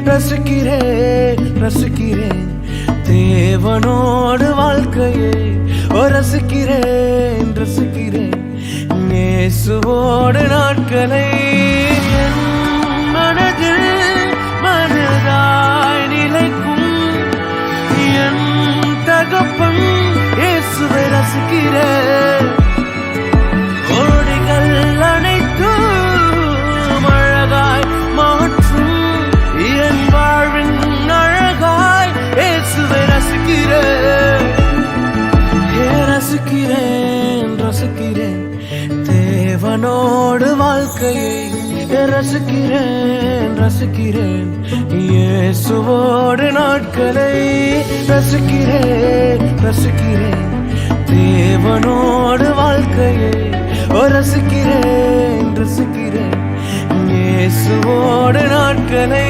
ரசிக்கிறேன் ரசிக்கிறேன் தேவனோடு வாழ்க்கையை ரசிக்கிறேன் ரசிக்கிறேன் இயேசுவோடு நாட்களை என் மனதில் மனதாய் நிலைக்கும் என் தகப்பன் இயேசுவை ரசிக்கிறேன். ஓடிகள் அனைத்தும் அழகாய் மாற்றும் என் வாழ்வின் அழகாய் இயேசுவை ரசிக்கிறேன். ரசிக்கிறேன் ரசிக்கிறேன் தேவனோடு வாழ்க்கையை ரசிக்கிறேன் ரசிக்கிறேன் இயேசுவோடு நாட்களை ரசிக்கிறேன் ரசிக்கிறேன் தேவனோடு வாழ்க்கையை ரசிக்கிறேன் ரசிக்கிறேன் இயேசுவோடு நாட்களை